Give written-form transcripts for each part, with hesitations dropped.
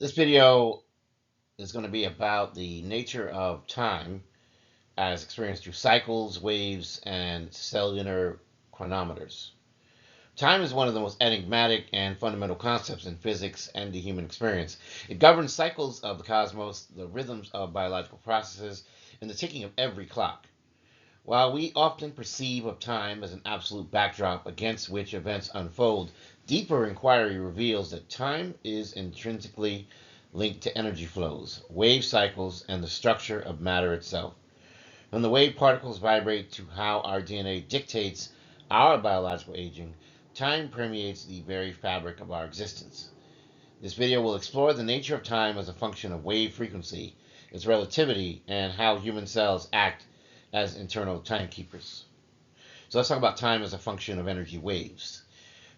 This video is going to be about the nature of time as experienced through cycles, waves, and cellular chronometers. Time is one of the most enigmatic and fundamental concepts in physics and the human experience. It governs cycles of the cosmos, the rhythms of biological processes, and the ticking of every clock. While we often perceive of time as an absolute backdrop against which events unfold, deeper inquiry reveals that time is intrinsically linked to energy flows, wave cycles, and the structure of matter itself. From the way particles vibrate to how our DNA dictates our biological aging, time permeates the very fabric of our existence. This video will explore the nature of time as a function of wave frequency, its relativity, and how human cells act as internal timekeepers. So let's talk about time as a function of energy waves.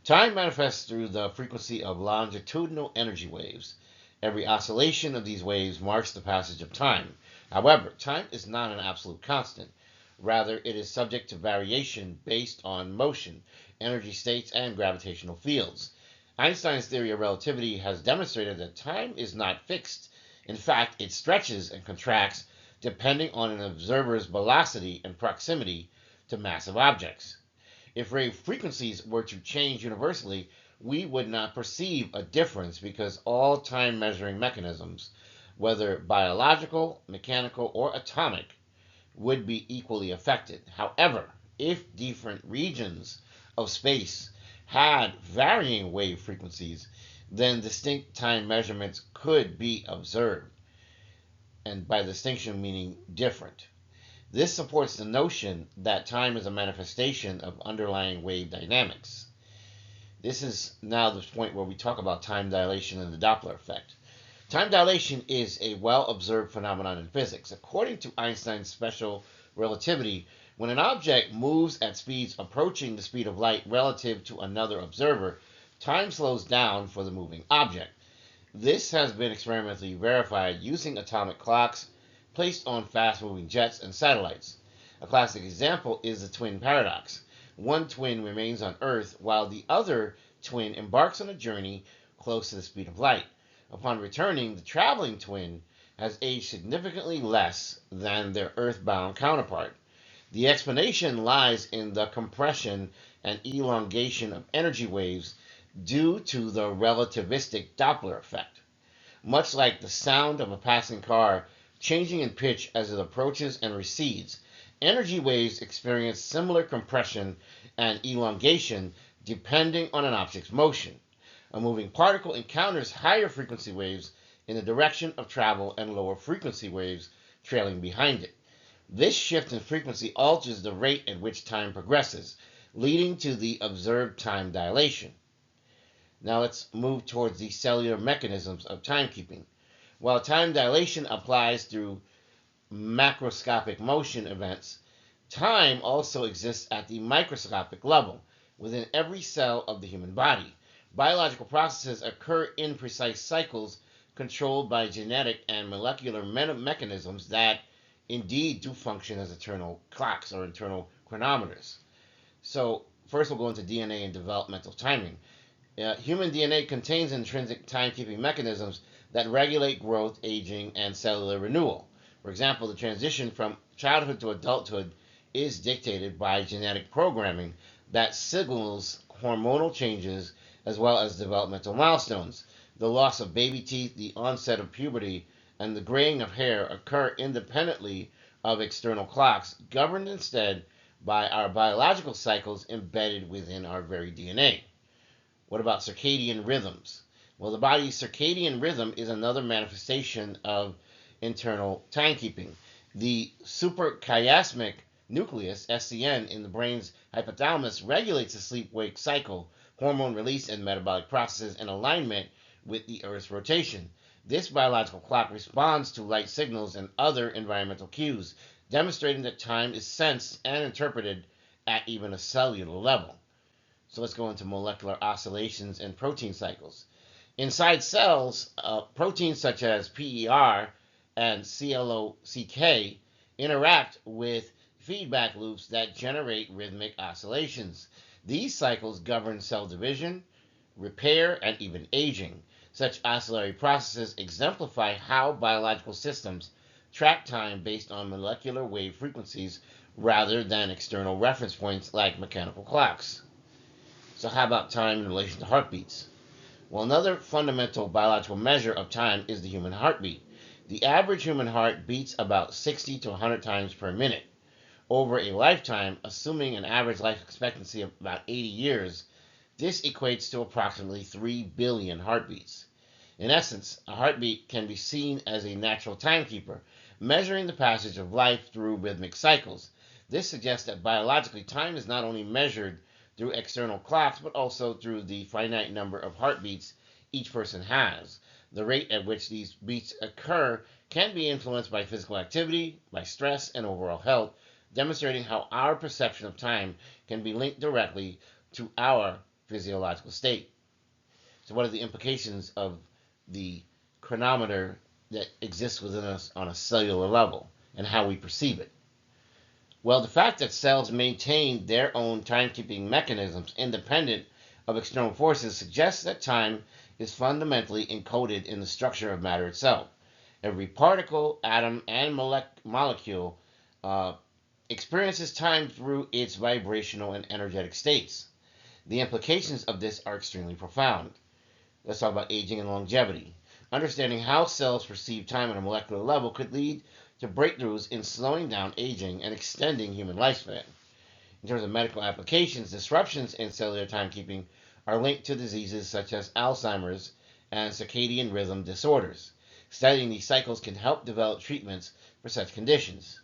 Time manifests through the frequency of longitudinal energy waves. Every oscillation of these waves marks the passage of time. However, time is not an absolute constant. Rather, it is subject to variation based on motion, energy states, and gravitational fields. Einstein's theory of relativity has demonstrated that time is not fixed. In fact, it stretches and contracts depending on an observer's velocity and proximity to massive objects. If wave frequencies were to change universally, we would not perceive a difference because all time measuring mechanisms, whether biological, mechanical, or atomic, would be equally affected. However, if different regions of space had varying wave frequencies, then distinct time measurements could be observed, and by distinction meaning different. This supports the notion that time is a manifestation of underlying wave dynamics. This is now the point where we talk about time dilation and the Doppler effect. Time dilation is a well-observed phenomenon in physics. According to Einstein's special relativity, when an object moves at speeds approaching the speed of light relative to another observer, time slows down for the moving object. This has been experimentally verified using atomic clocks placed on fast-moving jets and satellites. A classic example is the twin paradox. One twin remains on Earth while the other twin embarks on a journey close to the speed of light. Upon returning, the traveling twin has aged significantly less than their earthbound counterpart. The explanation lies in the compression and elongation of energy waves due to the relativistic Doppler effect. Much like the sound of a passing car changing in pitch as it approaches and recedes, energy waves experience similar compression and elongation depending on an object's motion. A moving particle encounters higher frequency waves in the direction of travel and lower frequency waves trailing behind it. This shift in frequency alters the rate at which time progresses, leading to the observed time dilation. Now let's move towards the cellular mechanisms of timekeeping. While time dilation applies through macroscopic motion events, time also exists at the microscopic level within every cell of the human body. Biological processes occur in precise cycles controlled by genetic and molecular mechanisms that indeed do function as internal clocks or internal chronometers. So first we'll go into DNA and developmental timing. Human DNA contains intrinsic timekeeping mechanisms that regulate growth, aging, and cellular renewal. For example, the transition from childhood to adulthood is dictated by genetic programming that signals hormonal changes as well as developmental milestones. The loss of baby teeth, the onset of puberty, and the graying of hair occur independently of external clocks, governed instead by our biological cycles embedded within our very DNA. What about circadian rhythms? Well, the body's circadian rhythm is another manifestation of internal timekeeping. The suprachiasmatic nucleus, SCN, in the brain's hypothalamus regulates the sleep-wake cycle, hormone release, and metabolic processes in alignment with the Earth's rotation. This biological clock responds to light signals and other environmental cues, demonstrating that time is sensed and interpreted at even a cellular level. So let's go into molecular oscillations and protein cycles. Inside cells, proteins such as PER and CLOCK interact with feedback loops that generate rhythmic oscillations. These cycles govern cell division, repair, and even aging. Such oscillatory processes exemplify how biological systems track time based on molecular wave frequencies rather than external reference points like mechanical clocks. So how about time in relation to heartbeats? Well, another fundamental biological measure of time is the human heartbeat. The average human heart beats about 60 to 100 times per minute. Over a lifetime, assuming an average life expectancy of about 80 years, this equates to approximately 3 billion heartbeats. In essence, a heartbeat can be seen as a natural timekeeper, measuring the passage of life through rhythmic cycles. This suggests that biologically, time is not only measured through external clocks, but also through the finite number of heartbeats each person has. The rate at which these beats occur can be influenced by physical activity, by stress, and overall health, demonstrating how our perception of time can be linked directly to our physiological state. So what are the implications of the chronometer that exists within us on a cellular level and how we perceive it? Well, the fact that cells maintain their own timekeeping mechanisms independent of external forces suggests that time is fundamentally encoded in the structure of matter itself. Every particle, atom, and molecule experiences time through its vibrational and energetic states. The implications of this are extremely profound. Let's talk about aging and longevity. Understanding how cells perceive time on a molecular level could lead to breakthroughs in slowing down aging and extending human lifespan. In terms of medical applications, disruptions in cellular timekeeping are linked to diseases such as Alzheimer's and circadian rhythm disorders. Studying these cycles can help develop treatments for such conditions.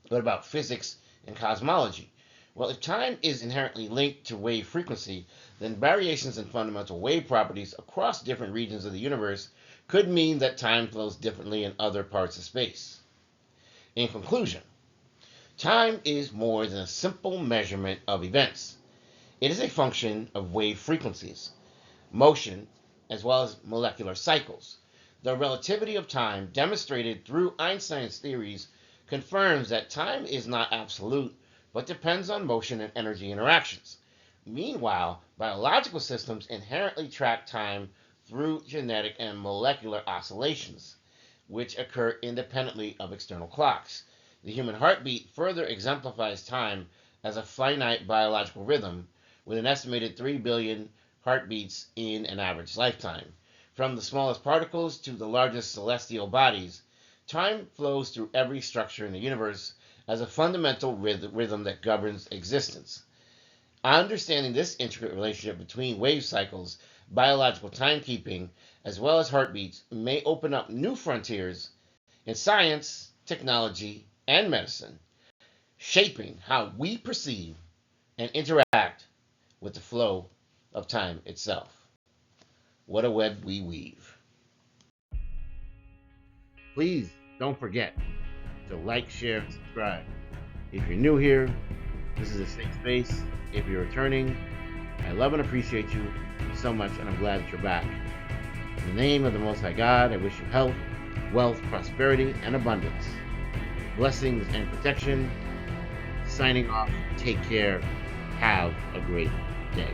What about physics and cosmology? Well, if time is inherently linked to wave frequency, then variations in fundamental wave properties across different regions of the universe could mean that time flows differently in other parts of space. In conclusion, time is more than a simple measurement of events. It is a function of wave frequencies, motion, as well as molecular cycles. The relativity of time, demonstrated through Einstein's theories, confirms that time is not absolute, but depends on motion and energy interactions. Meanwhile, biological systems inherently track time through genetic and molecular oscillations, which occur independently of external clocks. The human heartbeat further exemplifies time as a finite biological rhythm, with an estimated 3 billion heartbeats in an average lifetime. From the smallest particles to the largest celestial bodies, time flows through every structure in the universe as a fundamental rhythm that governs existence. Understanding this intricate relationship between wave cycles, biological timekeeping, as well as heartbeats may open up new frontiers in science, technology, and medicine, shaping how we perceive and interact with the flow of time itself. What a web we weave. Please don't forget to like, share, and subscribe. If you're new here, this is a safe space. If you're returning, I love and appreciate you so much, and I'm glad that you're back. In the name of the Most High God, I wish you health, wealth, prosperity, and abundance. Blessings and protection. Signing off. Take care. Have a great day.